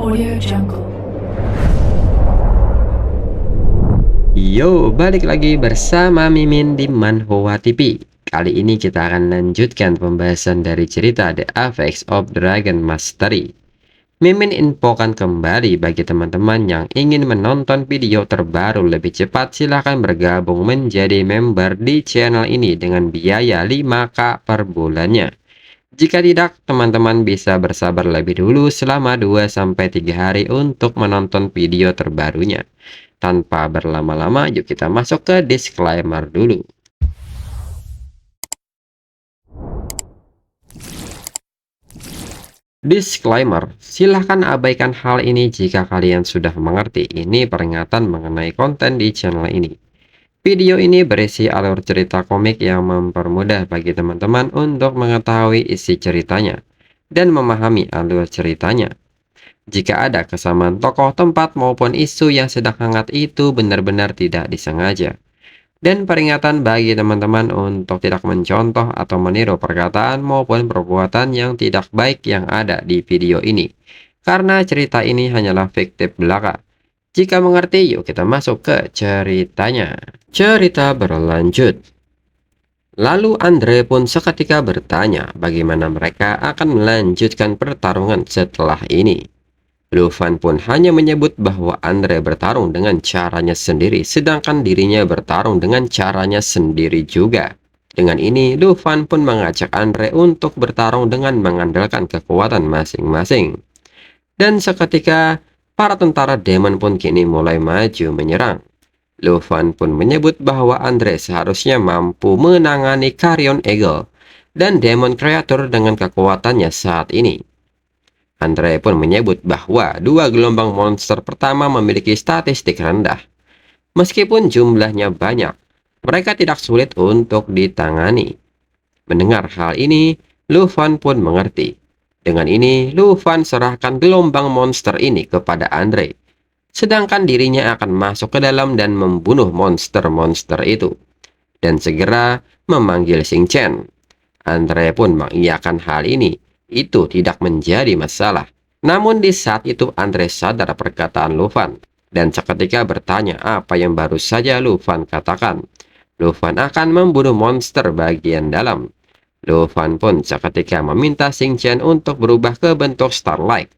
Audio Jungle. Yo, balik lagi bersama Mimin di Manhwa TV. Kali ini kita akan lanjutkan pembahasan dari cerita The Apex of Dragon Mastery. Mimin infokan kembali bagi teman-teman yang ingin menonton video terbaru lebih cepat, silahkan bergabung menjadi member di channel ini dengan biaya 5K per bulannya. Jika tidak, teman-teman bisa bersabar lebih dulu selama 2-3 hari untuk menonton video terbarunya. Tanpa berlama-lama, yuk kita masuk ke disclaimer dulu. Disclaimer, silahkan abaikan hal ini jika kalian sudah mengerti. Ini peringatan mengenai konten di channel ini. Video ini berisi alur cerita komik yang mempermudah bagi teman-teman untuk mengetahui isi ceritanya dan memahami alur ceritanya. Jika ada kesamaan tokoh, tempat, maupun isu yang sedang hangat, itu benar-benar tidak disengaja. Dan peringatan bagi teman-teman untuk tidak mencontoh atau meniru perkataan maupun perbuatan yang tidak baik yang ada di video ini. Karena cerita ini hanyalah fiktif belaka. Jika mengerti, yuk kita masuk ke ceritanya. Cerita berlanjut. Lalu Andre pun seketika bertanya bagaimana mereka akan melanjutkan pertarungan setelah ini. Luffy pun hanya menyebut bahwa Andre bertarung dengan caranya sendiri, sedangkan dirinya bertarung dengan caranya sendiri juga. Dengan ini, Luffy pun mengajak Andre untuk bertarung dengan mengandalkan kekuatan masing-masing. Dan seketika, para tentara demon pun kini mulai maju menyerang. Luffy pun menyebut bahwa Andre seharusnya mampu menangani Carrion Eagle dan Demon Creator dengan kekuatannya saat ini. Andre pun menyebut bahwa dua gelombang monster pertama memiliki statistik rendah. Meskipun jumlahnya banyak, mereka tidak sulit untuk ditangani. Mendengar hal ini, Luffy pun mengerti. Dengan ini, Luffy serahkan gelombang monster ini kepada Andre. Sedangkan dirinya akan masuk ke dalam dan membunuh monster-monster itu. Dan segera memanggil Sing Chen. Andre pun mengiyakan hal ini. Itu tidak menjadi masalah. Namun di saat itu Andre sadar perkataan Luffy. Dan seketika bertanya apa yang baru saja Luffy katakan. Luffy akan membunuh monster bagian dalam. Luffy pun seketika meminta Sing Chen untuk berubah ke bentuk Starlight,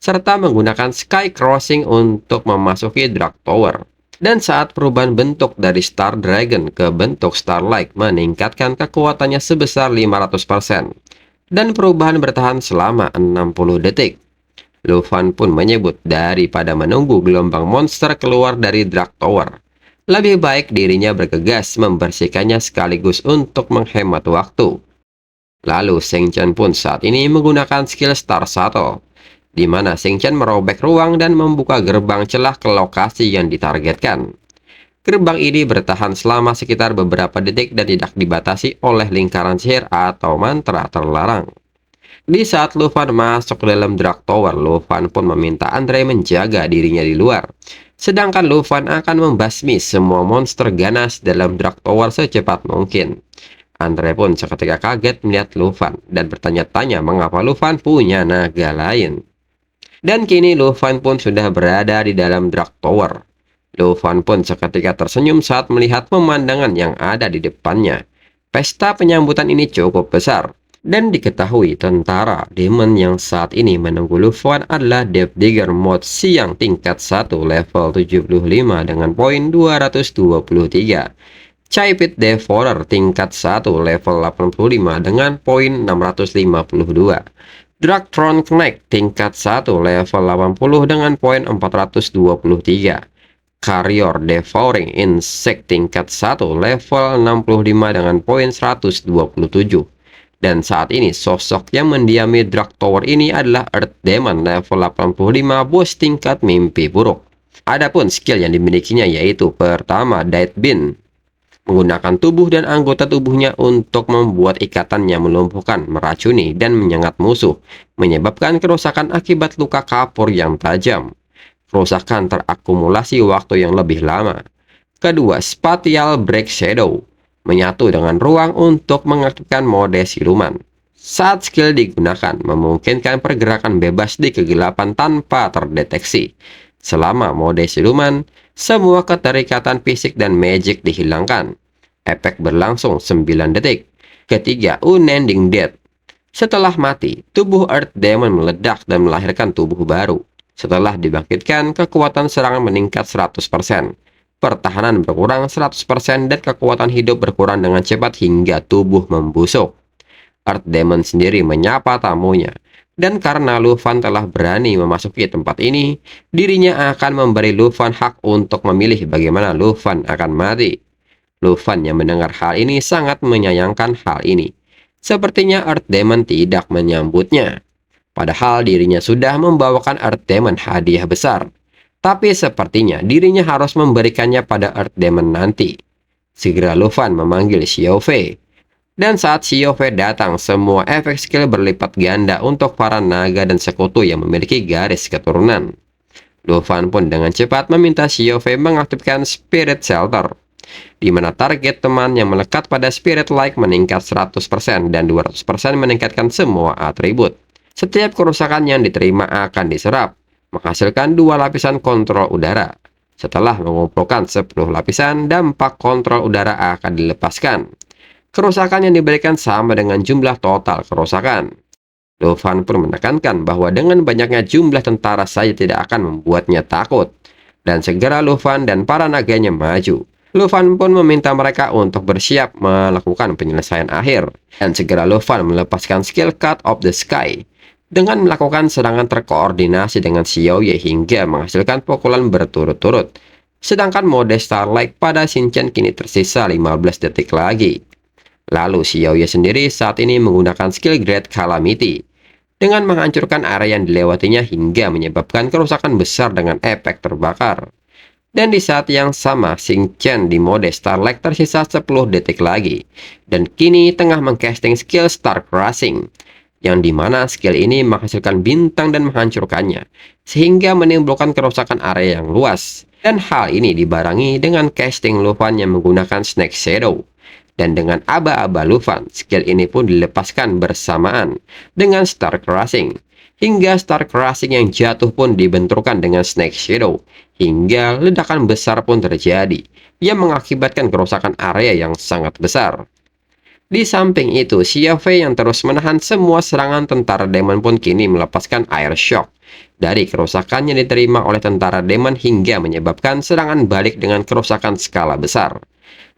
serta menggunakan Sky Crossing untuk memasuki Dark Tower. Dan saat perubahan bentuk dari Star Dragon ke bentuk Starlight meningkatkan kekuatannya sebesar 500%. Dan perubahan bertahan selama 60 detik. Luffy pun menyebut daripada menunggu gelombang monster keluar dari Dark Tower, lebih baik dirinya bergegas membersihkannya sekaligus untuk menghemat waktu. Lalu Sing Chen pun saat ini menggunakan skill Star Shuttle, di mana Sing Chen merobek ruang dan membuka gerbang celah ke lokasi yang ditargetkan. Gerbang ini bertahan selama sekitar beberapa detik dan tidak dibatasi oleh lingkaran sihir atau mantra terlarang. Di saat Luffy masuk ke dalam Dark Tower, Luffy pun meminta Andre menjaga dirinya di luar. Sedangkan Luffy akan membasmi semua monster ganas dalam Dark Tower secepat mungkin. Andre pun seketika kaget melihat Luffy dan bertanya-tanya mengapa Luffy punya naga lain. Dan kini Luffy pun sudah berada di dalam Dark Tower. Luffy pun seketika tersenyum saat melihat pemandangan yang ada di depannya. Pesta penyambutan ini cukup besar. Dan diketahui tentara demon yang saat ini menunggu Luffy adalah Death Digger Mode Siang tingkat 1 level 75 dengan poin 223. Caipit Devourer tingkat 1 level 85 dengan poin 652. Dragtron Knight tingkat 1 level 80 dengan poin 423. Carrier Devouring Insect tingkat 1 level 65 dengan poin 127. Dan saat ini sosok yang mendiami Dark Tower ini adalah Earth Demon level 85 bos tingkat mimpi buruk. Adapun skill yang dimilikinya yaitu pertama Death Beam, menggunakan tubuh dan anggota tubuhnya untuk membuat ikatan yang melumpuhkan, meracuni, dan menyengat musuh, menyebabkan kerusakan akibat luka kapur yang tajam. Kerusakan terakumulasi waktu yang lebih lama. Kedua, Spatial Break Shadow, menyatu dengan ruang untuk mengaktifkan mode siluman. Saat skill digunakan, memungkinkan pergerakan bebas di kegelapan tanpa terdeteksi. Selama mode siluman, semua keterikatan fisik dan magic dihilangkan. Efek berlangsung 9 detik. Ketiga, Unending Death. Setelah mati, tubuh Earth Demon meledak dan melahirkan tubuh baru. Setelah dibangkitkan, kekuatan serangan meningkat 100%. Pertahanan berkurang 100% dan kekuatan hidup berkurang dengan cepat hingga tubuh membusuk. Earth Demon sendiri menyapa tamunya. Dan karena Lufan telah berani memasuki tempat ini, dirinya akan memberi Lufan hak untuk memilih bagaimana Lufan akan mati. Lufan yang mendengar hal ini sangat menyayangkan hal ini. Sepertinya Earth Demon tidak menyambutnya. Padahal dirinya sudah membawakan Earth Demon hadiah besar. Tapi sepertinya dirinya harus memberikannya pada Earth Demon nanti. Segera Lufan memanggil Xiao Fei. Dan saat Xiao Fei datang, semua efek skill berlipat ganda untuk para naga dan sekutu yang memiliki garis keturunan. Lufan pun dengan cepat meminta Xiao Fei mengaktifkan Spirit Shelter, di mana target teman yang melekat pada Spirit Like meningkat 100% dan 200% meningkatkan semua atribut. Setiap kerusakan yang diterima akan diserap, menghasilkan 2 lapisan kontrol udara. Setelah mengumpulkan 10 lapisan, dampak kontrol udara akan dilepaskan. Kerusakan yang diberikan sama dengan jumlah total kerusakan. Lufan pun menekankan bahwa dengan banyaknya jumlah tentara saja tidak akan membuatnya takut. Dan segera Lufan dan para naganya maju. Lufan pun meminta mereka untuk bersiap melakukan penyelesaian akhir. Dan segera Lufan melepaskan skill Cut of the Sky dengan melakukan serangan terkoordinasi dengan Xiao Ye hingga menghasilkan pukulan berturut-turut. Sedangkan mode Starlight pada Xingqian kini tersisa 15 detik lagi. Lalu Xiao Ye sendiri saat ini menggunakan skill Great Calamity dengan menghancurkan area yang dilewatinya hingga menyebabkan kerusakan besar dengan efek terbakar. Dan di saat yang sama, Xingqian di mode Starlight tersisa 10 detik lagi dan kini tengah mengcasting skill Star Crushing, yang dimana skill ini menghasilkan bintang dan menghancurkannya sehingga menimbulkan kerusakan area yang luas. Dan hal ini dibarengi dengan casting Lufan yang menggunakan Snake Shadow. Dan dengan aba-aba Lufan, skill ini pun dilepaskan bersamaan dengan Star Crushing. Hingga Star Crushing yang jatuh pun dibenturkan dengan Snake Shadow. Hingga ledakan besar pun terjadi, yang mengakibatkan kerusakan area yang sangat besar. Di samping itu, Xiao Fei yang terus menahan semua serangan tentara demon pun kini melepaskan Air Shock dari kerusakan yang diterima oleh tentara demon hingga menyebabkan serangan balik dengan kerusakan skala besar.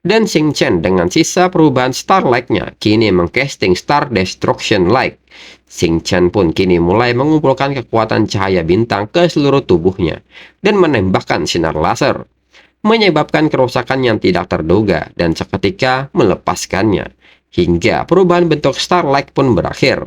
Dan Xingqian dengan sisa perubahan Starlight-nya kini mengcasting Star Destruction Light. Xingqian pun kini mulai mengumpulkan kekuatan cahaya bintang ke seluruh tubuhnya dan menembakkan sinar laser, menyebabkan kerusakan yang tidak terduga dan seketika melepaskannya. Hingga perubahan bentuk Starlight pun berakhir.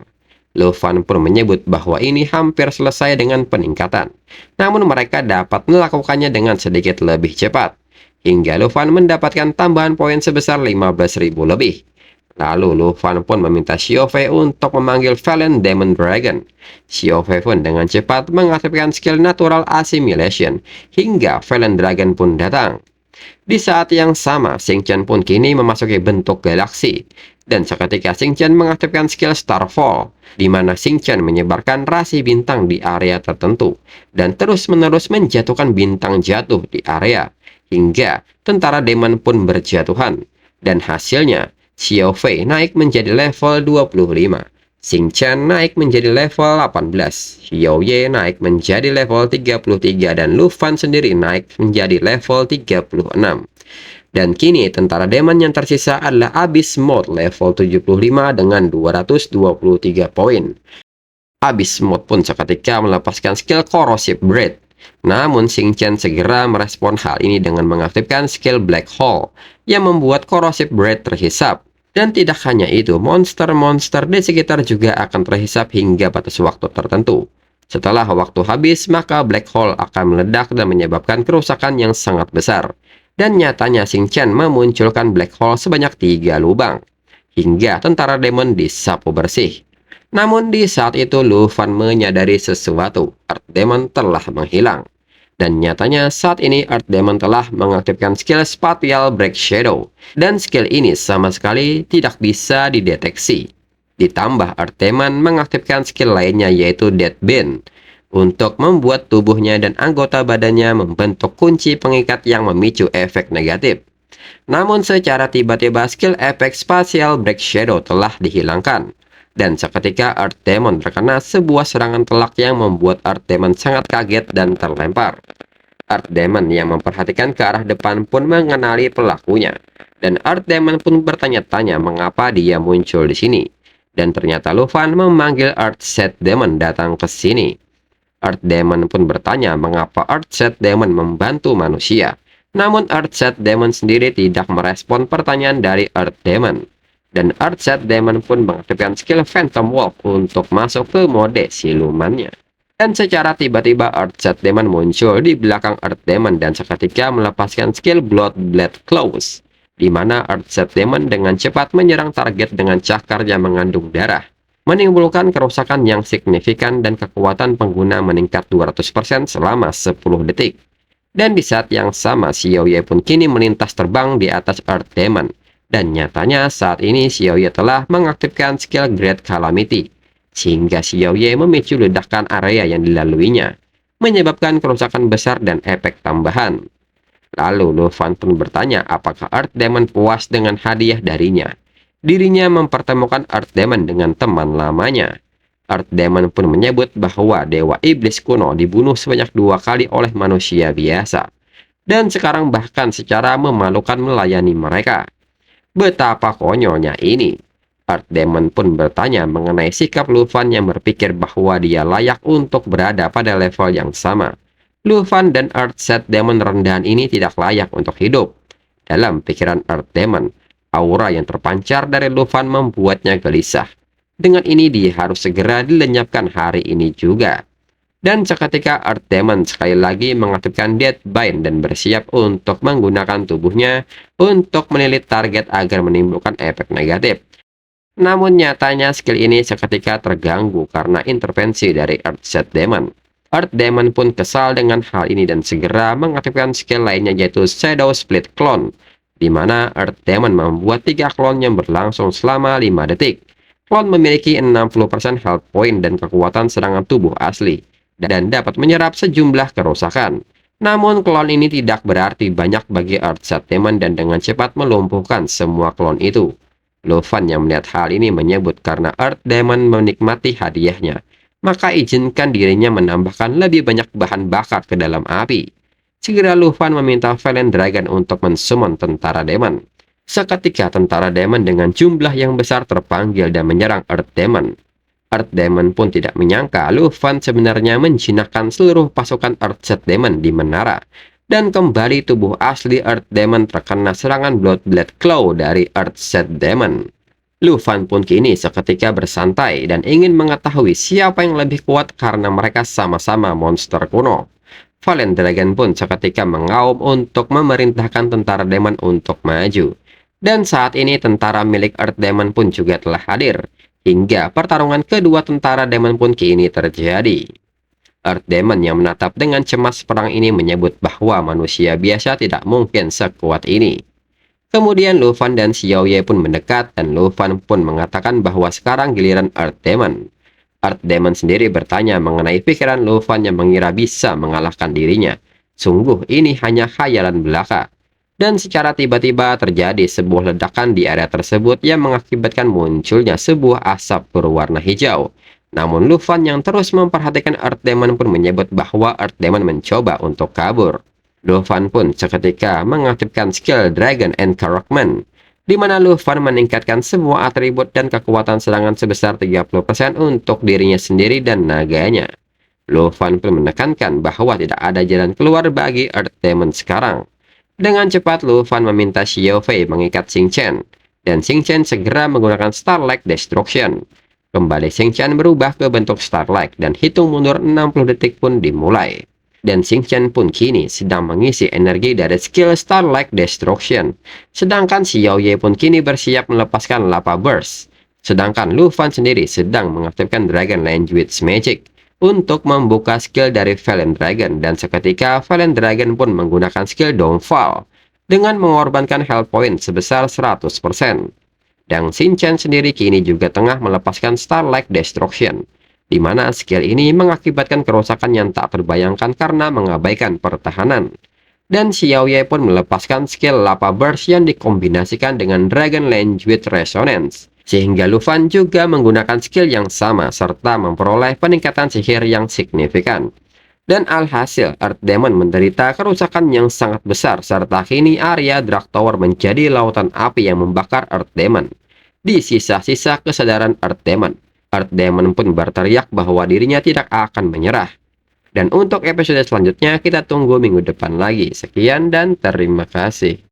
Lufan pun menyebut bahwa ini hampir selesai dengan peningkatan. Namun mereka dapat melakukannya dengan sedikit lebih cepat. Hingga Lufan mendapatkan tambahan poin sebesar 15.000 lebih. Lalu Lufan pun meminta Xiao Fei untuk memanggil Valiant Demon Dragon. Xiao Fei pun dengan cepat mengaktifkan skill Natural Assimilation hingga Valiant Dragon pun datang. Di saat yang sama, Xingqian pun kini memasuki bentuk galaksi. Dan seketika Xingqian mengaktifkan skill Starfall, di mana Xingqian menyebarkan rasi bintang di area tertentu dan terus-menerus menjatuhkan bintang jatuh di area. Hingga tentara demon pun berjatuhan. Dan hasilnya, Xiao Fei naik menjadi level 25. Xingqian naik menjadi level 18. Xiao Ye naik menjadi level 33 dan Lufan sendiri naik menjadi level 36. Dan kini tentara demon yang tersisa adalah Abyss Mode level 75 dengan 223 poin. Abyss Mode pun seketika melepaskan skill Corrosive Breath. Namun Xingqian segera merespon hal ini dengan mengaktifkan skill Black Hole yang membuat Corrosive Breath terhisap. Dan tidak hanya itu, monster-monster di sekitar juga akan terhisap hingga batas waktu tertentu. Setelah waktu habis, maka Black Hole akan meledak dan menyebabkan kerusakan yang sangat besar. Dan nyatanya Xingqian memunculkan Black Hole sebanyak 3 lubang, hingga tentara demon disapu bersih. Namun di saat itu Lufan menyadari sesuatu, Earth Demon telah menghilang. Dan nyatanya saat ini Earth Demon telah mengaktifkan skill Spatial Break Shadow. Dan skill ini sama sekali tidak bisa dideteksi. Ditambah Earth Demon mengaktifkan skill lainnya yaitu Deadband untuk membuat tubuhnya dan anggota badannya membentuk kunci pengikat yang memicu efek negatif. Namun secara tiba-tiba skill efek spasial Break Shadow telah dihilangkan. Dan seketika Earth Demon terkena sebuah serangan telak yang membuat Earth Demon sangat kaget dan terlempar. Earth Demon yang memperhatikan ke arah depan pun mengenali pelakunya. Dan Earth Demon pun bertanya-tanya mengapa dia muncul di sini. Dan ternyata Lufan memanggil Earth Set Demon datang ke sini. Earth Demon pun bertanya mengapa Earth Set Demon membantu manusia. Namun Earth Set Demon sendiri tidak merespon pertanyaan dari Earth Demon. Dan Earth Set Demon pun mengaktifkan skill Phantom Wolf untuk masuk ke mode silumannya. Dan secara tiba-tiba Earth Set Demon muncul di belakang Earth Demon dan seketika melepaskan skill Blood Blade Claws, di mana Earth Set Demon dengan cepat menyerang target dengan cakar yang mengandung darah, menimbulkan kerusakan yang signifikan dan kekuatan pengguna meningkat 200% selama 10 detik. Dan di saat yang sama, Xiaoye pun kini melintas terbang di atas Earth Demon. Dan nyatanya saat ini Xiaoye telah mengaktifkan skill Great Calamity, sehingga Xiaoye memicu ledakan area yang dilaluinya, menyebabkan kerusakan besar dan efek tambahan. Lalu Lufan pun bertanya apakah Earth Demon puas dengan hadiah darinya. Dirinya mempertemukan Earth Demon dengan teman lamanya. Earth Demon pun menyebut bahwa Dewa Iblis kuno dibunuh sebanyak 2 kali oleh manusia biasa. Dan sekarang bahkan secara memalukan melayani mereka. Betapa konyolnya ini. Earth Demon pun bertanya mengenai sikap Lufan yang berpikir bahwa dia layak untuk berada pada level yang sama. Lufan dan Earth Set Demon rendahan ini tidak layak untuk hidup. Dalam pikiran Earth Demon, aura yang terpancar dari Lufan membuatnya gelisah. Dengan ini dia harus segera dilenyapkan hari ini juga. Dan seketika Earth Demon sekali lagi mengaktifkan Deadband dan bersiap untuk menggunakan tubuhnya untuk menilik target agar menimbulkan efek negatif. Namun nyatanya skill ini seketika terganggu karena intervensi dari Earth Set Demon. Earth Demon pun kesal dengan hal ini dan segera mengaktifkan skill lainnya yaitu Shadow Split Clone, di mana Earth Demon membuat 3 clone yang berlangsung selama 5 detik. Clone memiliki 60% health point dan kekuatan serangan tubuh asli, dan dapat menyerap sejumlah kerusakan. Namun klon ini tidak berarti banyak bagi Earth Set Demon dan dengan cepat melumpuhkan semua klon itu. Lufan yang melihat hal ini menyebut karena Earth Demon menikmati hadiahnya, maka izinkan dirinya menambahkan lebih banyak bahan bakar ke dalam api. Segera Lufan meminta Valen Dragon untuk mensummon tentara Demon. Seketika tentara Demon dengan jumlah yang besar terpanggil dan menyerang Earth Demon. Earth Demon pun tidak menyangka Lufan sebenarnya menjinakkan seluruh pasukan Earth Set Demon di menara. Dan kembali tubuh asli Earth Demon terkena serangan Blood Blade Claw dari Earth Set Demon. Lufan pun kini seketika bersantai dan ingin mengetahui siapa yang lebih kuat karena mereka sama-sama monster kuno. Valen Dragon pun seketika mengaum untuk memerintahkan tentara Demon untuk maju. Dan saat ini tentara milik Earth Demon pun juga telah hadir. Hingga pertarungan kedua tentara Demon pun kini terjadi. Earth Demon yang menatap dengan cemas perang ini menyebut bahwa manusia biasa tidak mungkin sekuat ini. Kemudian Lufan dan Xiaoye pun mendekat dan Lufan pun mengatakan bahwa sekarang giliran Earth Demon. Earth Demon sendiri bertanya mengenai pikiran Lufan yang mengira bisa mengalahkan dirinya. Sungguh ini hanya khayalan belaka. Dan secara tiba-tiba terjadi sebuah ledakan di area tersebut yang mengakibatkan munculnya sebuah asap berwarna hijau. Namun Lufan yang terus memperhatikan Earth Demon pun menyebut bahwa Earth Demon mencoba untuk kabur. Lufan pun seketika mengaktifkan skill Dragon Encouragement, di mana Lufan meningkatkan semua atribut dan kekuatan serangan sebesar 30% untuk dirinya sendiri dan naganya. Lufan pun menekankan bahwa tidak ada jalan keluar bagi Earth Demon sekarang. Dengan cepat Lufan meminta Xiao Fei mengikat Xing Chen, dan Xing Chen segera menggunakan Starlight Destruction. Kembali Xing Chen berubah ke bentuk Starlight dan hitung mundur 60 detik pun dimulai. Dan Xing Chen pun kini sedang mengisi energi dari skill Starlight Destruction. Sedangkan Xiao Ye pun kini bersiap melepaskan Lava Burst. Sedangkan Lufan sendiri sedang mengaktifkan Dragon Language Magic untuk membuka skill dari Valen Dragon, dan seketika Valen Dragon pun menggunakan skill Downfall dengan mengorbankan health point sebesar 100%. Dan Shinchan sendiri kini juga tengah melepaskan Starlight Destruction, di mana skill ini mengakibatkan kerusakan yang tak terbayangkan karena mengabaikan pertahanan. Dan Xiaoye pun melepaskan skill Lava Burst yang dikombinasikan dengan Dragon Language Resonance, sehingga Lufan juga menggunakan skill yang sama serta memperoleh peningkatan sihir yang signifikan. Dan alhasil, Earth Demon menderita kerusakan yang sangat besar serta kini area Dark Tower menjadi lautan api yang membakar Earth Demon. Di sisa-sisa kesadaran Earth Demon pun berteriak bahwa dirinya tidak akan menyerah. Dan untuk episode selanjutnya kita tunggu minggu depan lagi. Sekian dan terima kasih.